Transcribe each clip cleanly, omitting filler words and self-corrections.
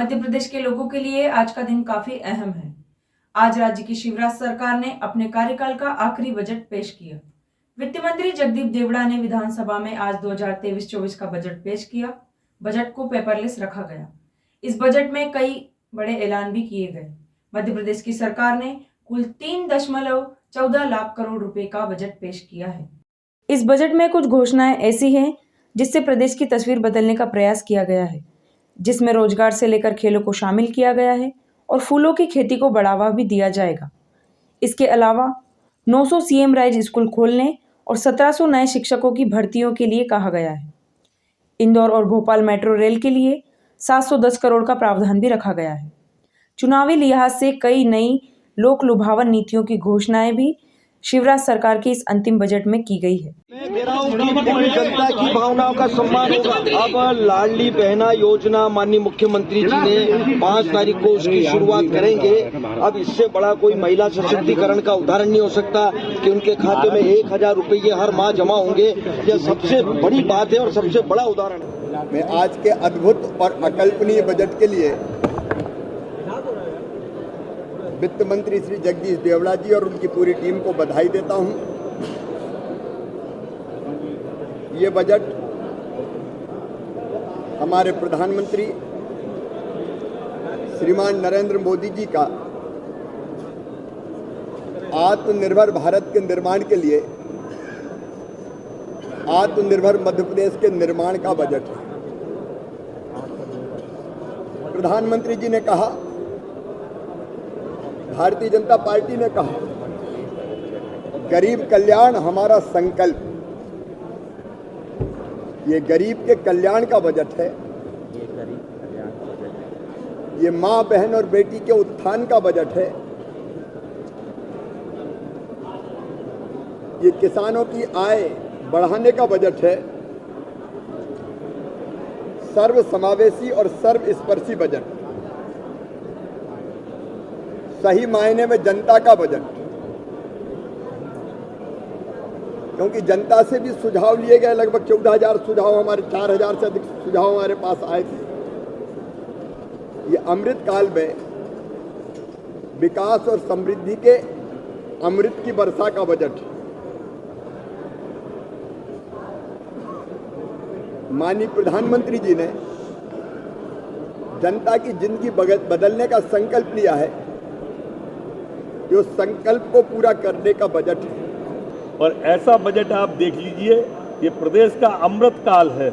मध्य प्रदेश के लोगों के लिए आज का दिन काफी अहम है। आज राज्य की शिवराज सरकार ने अपने कार्यकाल का आखिरी बजट पेश किया। वित्त मंत्री जगदीप देवड़ा ने विधानसभा में आज 2023-24 का बजट पेश किया। बजट को पेपरलेस रखा गया। इस बजट में कई बड़े ऐलान भी किए गए। मध्य प्रदेश की सरकार ने कुल 3.14 लाख करोड़ रुपए का बजट पेश किया है। इस बजट में कुछ घोषणाएं ऐसी हैं जिससे प्रदेश की तस्वीर बदलने का प्रयास किया गया है, जिसमें रोजगार से लेकर खेलों को शामिल किया गया है और फूलों की खेती को बढ़ावा भी दिया जाएगा। इसके अलावा 900 सीएम राइज स्कूल खोलने और 1700 नए शिक्षकों की भर्तियों के लिए कहा गया है। इंदौर और भोपाल मेट्रो रेल के लिए 710 करोड़ का प्रावधान भी रखा गया है। चुनावी लिहाज से कई नई लोक लुभावन नीतियों की घोषणाएं भी शिवराज सरकार के इस अंतिम बजट में की गई है। मैं कह रहा हूं कि जनता की भावनाओं का सम्मान होगा। अब लाडली बहना योजना माननीय मुख्यमंत्री जी ने 5 तारीख को उसकी शुरुआत करेंगे। अब इससे बड़ा कोई महिला सशक्तिकरण का उदाहरण नहीं हो सकता कि उनके खाते में 1000 रुपये हर माह जमा होंगे। यह सबसे बड़ी बात है और सबसे बड़ा उदाहरण है। मैं आज के अद्भुत और अकल्पनीय बजट के लिए वित्त मंत्री श्री जगदीश देवड़ा जी और उनकी पूरी टीम को बधाई देता हूं। ये बजट हमारे प्रधानमंत्री श्रीमान नरेंद्र मोदी जी का आत्मनिर्भर भारत के निर्माण के लिए आत्मनिर्भर मध्य प्रदेश के निर्माण का बजट है। प्रधानमंत्री जी ने कहा, भारतीय जनता पार्टी ने कहा, गरीब कल्याण हमारा संकल्प। ये गरीब के कल्याण का बजट है। ये मां, बहन और बेटी के उत्थान का बजट है। ये किसानों की आय बढ़ाने का बजट है। सर्वसमावेशी और सर्वस्पर्शी बजट, सही मायने में जनता का बजट, क्योंकि जनता से भी सुझाव लिए गए। लगभग 14,000 सुझाव, हमारे 4,000 से अधिक सुझाव हमारे पास आए थे। ये अमृत काल में विकास और समृद्धि के अमृत की वर्षा का बजट है। माननीय प्रधानमंत्री जी ने जनता की जिंदगी बदलने का संकल्प लिया है। जो संकल्प को पूरा करने का बजट है। और ऐसा बजट आप देख लीजिए, ये प्रदेश का अमृत काल है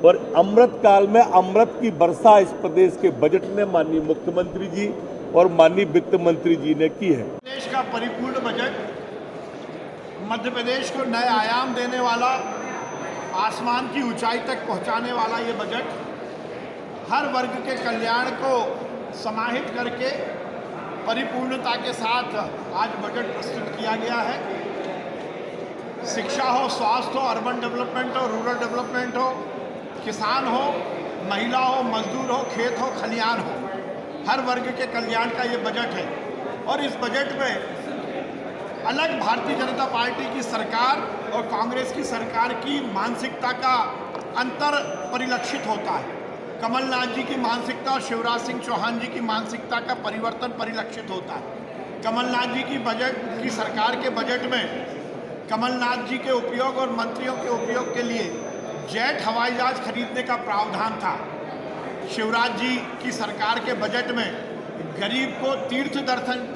और अमृत काल में अमृत की वर्षा इस प्रदेश के बजट में माननीय मुख्यमंत्री जी और माननीय वित्त मंत्री जी ने की है। देश का परिपूर्ण बजट, मध्य प्रदेश को नए आयाम देने वाला, आसमान की ऊंचाई तक पहुंचाने वाला ये बजट हर वर्ग के कल्याण को समाहित करके परिपूर्णता के साथ आज बजट प्रस्तुत किया गया है। शिक्षा हो, स्वास्थ्य हो, अर्बन डेवलपमेंट हो, रूरल डेवलपमेंट हो, किसान हो, महिला हो, मजदूर हो, खेत हो, खलियान हो, हर वर्ग के कल्याण का ये बजट है। और इस बजट में अलग भारतीय जनता पार्टी की सरकार और कांग्रेस की सरकार की मानसिकता का अंतर परिलक्षित होता है। कमलनाथ जी की मानसिकता और शिवराज सिंह चौहान जी की मानसिकता का परिवर्तन परिलक्षित होता है। कमलनाथ जी की सरकार के बजट में कमलनाथ जी के उपयोग और मंत्रियों के उपयोग के लिए जेट हवाई जहाज खरीदने का प्रावधान था। शिवराज जी की सरकार के बजट में गरीब को तीर्थ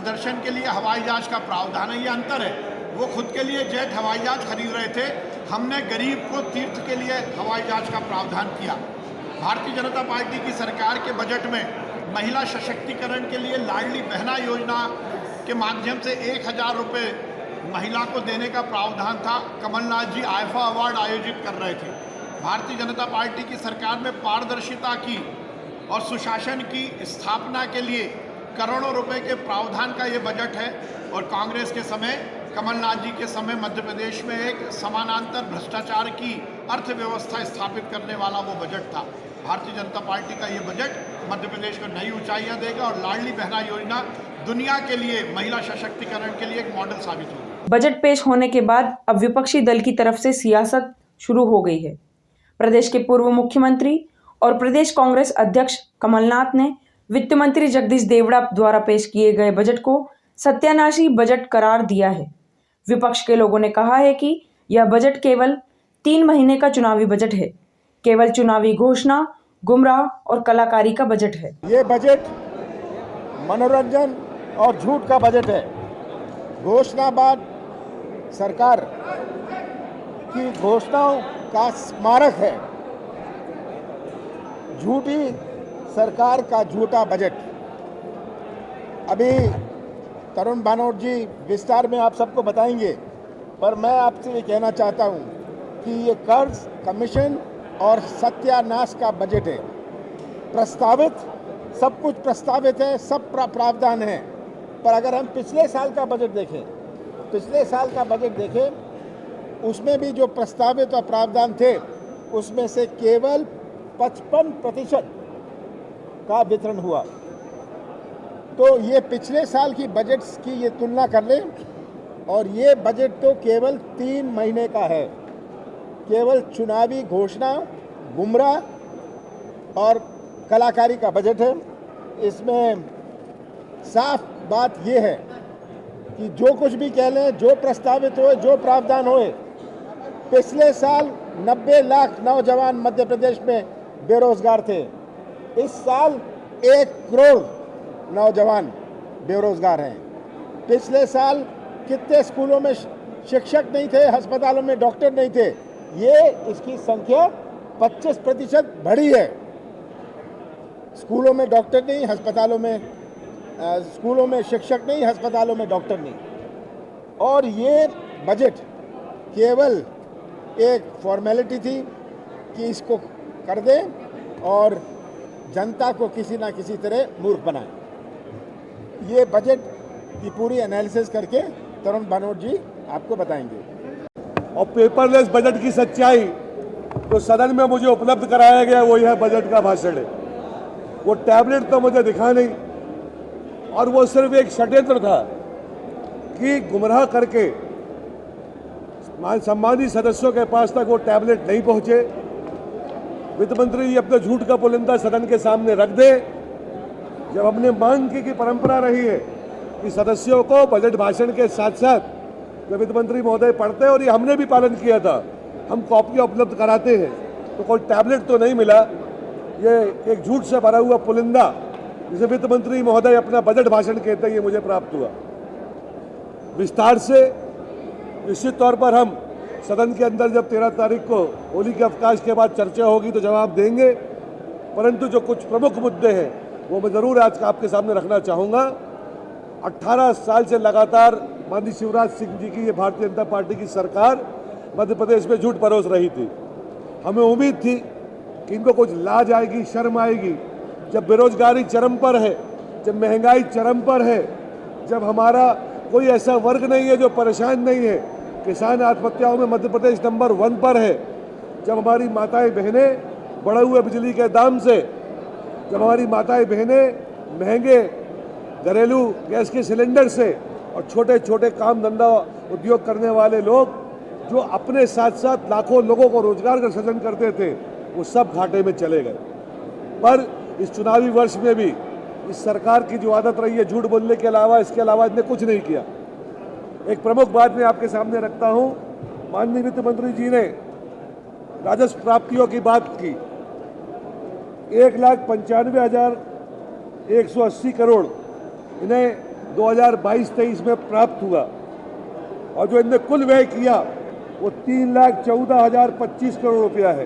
दर्शन के लिए हवाई जहाज का प्रावधान है। ये अंतर है। वो खुद के लिए जेट हवाई जहाज खरीद रहे थे, हमने गरीब को तीर्थ के लिए हवाई जहाज का प्रावधान किया। भारतीय जनता पार्टी की सरकार के बजट में महिला सशक्तिकरण के लिए लाडली बहना योजना के माध्यम से 1000 रुपये महिला को देने का प्रावधान था। कमलनाथ जी आईफा अवार्ड आयोजित कर रहे थे। भारतीय जनता पार्टी की सरकार में पारदर्शिता की और सुशासन की स्थापना के लिए करोड़ों रुपए के प्रावधान का ये बजट है। और कांग्रेस के समय, कमलनाथ जी के समय मध्य प्रदेश में एक समानांतर भ्रष्टाचार की अर्थव्यवस्था स्थापित करने वाला वो बजट था। भारतीय जनता पार्टी का ये बजट मध्य प्रदेश को नई ऊंचाइयां देगा और लाडली बहना योजना दुनिया के लिए महिला सशक्तिकरण के लिए एक मॉडल साबित होगी। बजट पेश होने के बाद अब विपक्षी दल की तरफ से सियासत शुरू हो गई है। प्रदेश के पूर्व मुख्यमंत्री और प्रदेश कांग्रेस अध्यक्ष कमलनाथ ने वित्त मंत्री जगदीश देवड़ा द्वारा पेश किए गए बजट को सत्यानाशी बजट करार दिया है। विपक्ष के लोगों ने कहा है कि यह बजट केवल 3 महीने का चुनावी बजट है, केवल चुनावी घोषणा, गुमराह और कलाकारी का बजट है। ये बजट मनोरंजन और झूठ का बजट है। घोषणाबाज सरकार की घोषणाओं का स्मारक है। झूठी सरकार का झूठा बजट। अभी तरुण भानोट जी विस्तार में आप सबको बताएंगे, पर मैं आपसे ये कहना चाहता हूँ कि ये कर्ज कमीशन और सत्यानाश का बजट है। प्रस्तावित सब कुछ प्रस्तावित है, सब प्रावधान है, पर अगर हम पिछले साल का बजट देखें, उसमें भी जो प्रस्तावित और प्रावधान थे उसमें से केवल 55% का वितरण हुआ। तो ये पिछले साल की बजट की ये तुलना कर लें, और ये बजट तो केवल 3 महीने का है, केवल चुनावी घोषणा, गुमराह और कलाकारी का बजट है। इसमें साफ बात ये है कि जो कुछ भी कह लें, जो प्रस्तावित होए, जो प्रावधान होए, पिछले साल 90 लाख नौजवान मध्य प्रदेश में बेरोजगार थे। इस साल 1 करोड़ नौजवान बेरोजगार हैं। पिछले साल कितने स्कूलों में शिक्षक नहीं थे, अस्पतालों में डॉक्टर नहीं थे, ये इसकी संख्या 25% बढ़ी है। स्कूलों में डॉक्टर नहीं, स्कूलों में शिक्षक नहीं, अस्पतालों में डॉक्टर नहीं। और ये बजट केवल एक फॉर्मेलिटी थी कि इसको कर दें और जनता को किसी ना किसी तरह मूर्ख बनाएं। ये बजट की पूरी एनालिसिस करके तरुण भानोट जी आपको बताएंगे। और पेपरलेस बजट की सच्चाई तो सदन में मुझे उपलब्ध कराया गया, वो यह बजट का भाषण है। वो टैबलेट तो मुझे दिखा नहीं, और वो सिर्फ एक षड्यंत्र था कि गुमराह करके सम्मानित सदस्यों के पास तक वो टैबलेट नहीं पहुंचे। वित्त मंत्री जी अपने झूठ का पुलिंदा सदन के सामने रख दे। जब हमने मांग की परंपरा रही है कि सदस्यों को बजट भाषण के साथ साथ जब वित्त मंत्री महोदय पढ़ते हैं, और ये हमने भी पालन किया था, हम कॉपियाँ उपलब्ध कराते हैं, तो कोई टैबलेट तो नहीं मिला। ये एक झूठ से भरा हुआ पुलिंदा जिसे वित्त मंत्री महोदय अपना बजट भाषण कहते हैं, ये मुझे प्राप्त हुआ। विस्तार से निश्चित तौर पर हम सदन के अंदर जब 13 तारीख को होली के अवकाश के बाद चर्चा होगी तो जवाब देंगे, परंतु जो कुछ प्रमुख मुद्दे हैं वो मैं ज़रूर आज आपके सामने रखना चाहूँगा। 18 साल से लगातार माननीय शिवराज सिंह जी की ये भारतीय जनता पार्टी की सरकार मध्य प्रदेश में झूठ परोस रही थी। हमें उम्मीद थी कि इनको कुछ लाज आएगी, शर्म आएगी। जब बेरोजगारी चरम पर है, जब महंगाई चरम पर है, जब हमारा कोई ऐसा वर्ग नहीं है जो परेशान नहीं है, किसान आत्महत्याओं में मध्य प्रदेश नंबर 1 पर है, जब हमारी माताएं बहनें बढ़े हुए बिजली के दाम से, जब हमारी माताएं बहनें महंगे घरेलू गैस के सिलेंडर से, और छोटे छोटे काम धंधा उद्योग करने वाले लोग जो अपने साथ साथ लाखों लोगों को रोजगार का सृजन करते थे, वो सब घाटे में चले गए। पर इस चुनावी वर्ष में भी इस सरकार की जो आदत रही है झूठ बोलने के अलावा, इसके अलावा इसने कुछ नहीं किया। एक प्रमुख बात मैं आपके सामने रखता हूं। माननीय वित्त मंत्री जी ने राजस्व प्राप्तियों की बात की। 1,95,180 करोड़ इन्हें 2022-23 में प्राप्त हुआ, और जो इनने कुल व्यय किया वो 3,14,025 करोड़ रुपया है।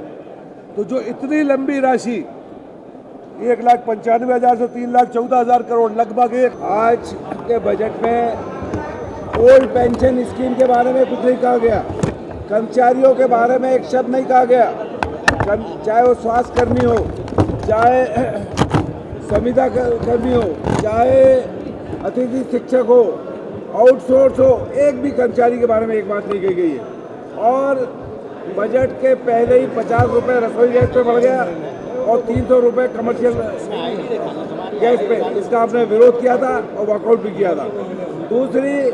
तो जो इतनी लंबी राशि 1,95,000 से 3,14,000 करोड़ लगभग एक, आज के बजट में ओल्ड पेंशन स्कीम के बारे में कुछ नहीं कहा गया, कर्मचारियों के बारे में एक शब्द नहीं कहा गया, चाहे वो स्वास्थ्य कर्मी हो, चाहे संविदा कर्मी हो, चाहे अतिथि शिक्षक हो, आउटसोर्स हो, एक भी कर्मचारी के बारे में एक बात नहीं कही गई है। और बजट के पहले ही 50 रुपये रसोई गैस पे बढ़ गया और 300 रुपये कमर्शियल गैस पे, इसका आपने विरोध किया था और वॉकआउट भी किया था। दूसरी,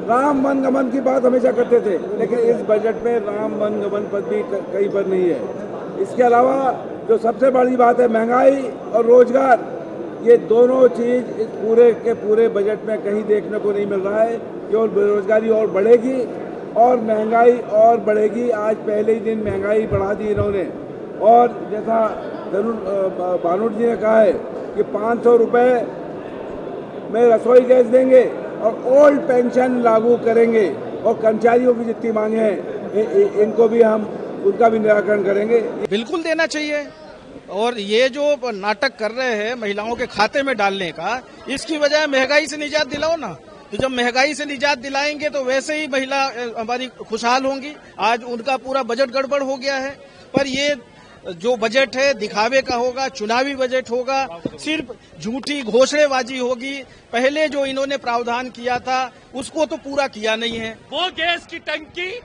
राम वन गमन की बात हमेशा करते थे, लेकिन इस बजट में राम वन गमन पद भी कहीं पर नहीं है। इसके अलावा जो सबसे बड़ी बात है महंगाई और रोजगार, ये दोनों चीज़ इस पूरे के पूरे बजट में कहीं देखने को नहीं मिल रहा है। केवल बेरोजगारी और बढ़ेगी और महंगाई और बढ़ेगी। आज पहले ही दिन महंगाई बढ़ा दी इन्होंने, और जैसा भानुट जी ने कहा है कि 500 रुपये में रसोई गैस देंगे और ओल्ड पेंशन लागू करेंगे, और कर्मचारियों की जितनी मांगे हैं इनको भी हम उनका भी निराकरण करेंगे। बिल्कुल देना चाहिए। और ये जो नाटक कर रहे हैं महिलाओं के खाते में डालने का, इसकी वजह महंगाई से निजात दिलाओ ना। तो जब महंगाई से निजात दिलाएंगे तो वैसे ही महिला हमारी खुशहाल होंगी। आज उनका पूरा बजट गड़बड़ हो गया है। पर ये जो बजट है दिखावे का होगा, चुनावी बजट होगा, सिर्फ झूठी घोषणाबाजी होगी। पहले जो इन्होंने प्रावधान किया था उसको तो पूरा किया नहीं है। वो गैस की टंकी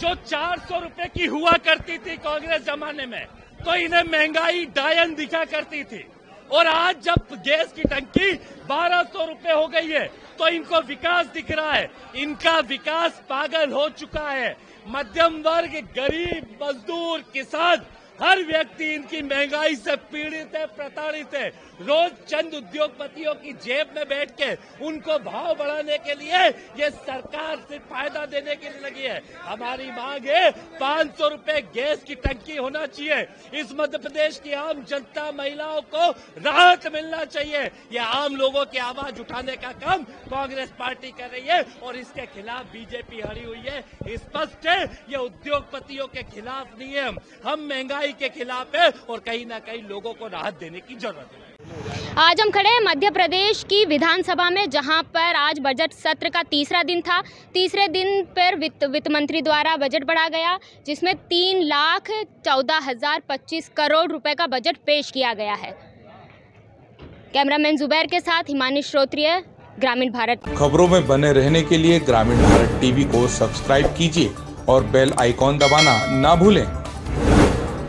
जो 400 रुपए की हुआ करती थी कांग्रेस जमाने में, तो इन्हें महंगाई डायन दिखा करती थी, और आज जब गैस की टंकी 1200 रुपए हो गई है तो इनको विकास दिख रहा है। इनका विकास पागल हो चुका है। मध्यम वर्ग, गरीब, मजदूर, किसान, हर व्यक्ति इनकी महंगाई से पीड़ित है, प्रताड़ित है। रोज चंद उद्योगपतियों की जेब में बैठ के उनको भाव बढ़ाने के लिए ये सरकार सिर्फ फायदा देने के लिए लगी है। हमारी मांग है 500 रुपए गैस की टंकी होना चाहिए। इस मध्य प्रदेश की आम जनता, महिलाओं को राहत मिलना चाहिए। ये आम लोगों की आवाज उठाने का काम कांग्रेस पार्टी कर रही है, और इसके खिलाफ बीजेपी अड़ी हुई है। स्पष्ट है, ये उद्योगपतियों के खिलाफ नहीं है, हम महंगाई के खिलाफ है, और कहीं ना कहीं लोगों को राहत देने की जरूरत है। आज हम खड़े हैं मध्य प्रदेश की विधानसभा में, जहां पर आज बजट सत्र का तीसरा दिन था। तीसरे दिन पर वित्त मंत्री द्वारा बजट बढ़ा गया, जिसमें 3,14,025 करोड़ रुपए का बजट पेश किया गया है। कैमरामैन जुबैर के साथ हिमानी श्रोत्रिय, ग्रामीण भारत। खबरों में बने रहने के लिए ग्रामीण भारत टीवी को सब्सक्राइब कीजिए और बेल आइकॉन दबाना ना भूलें।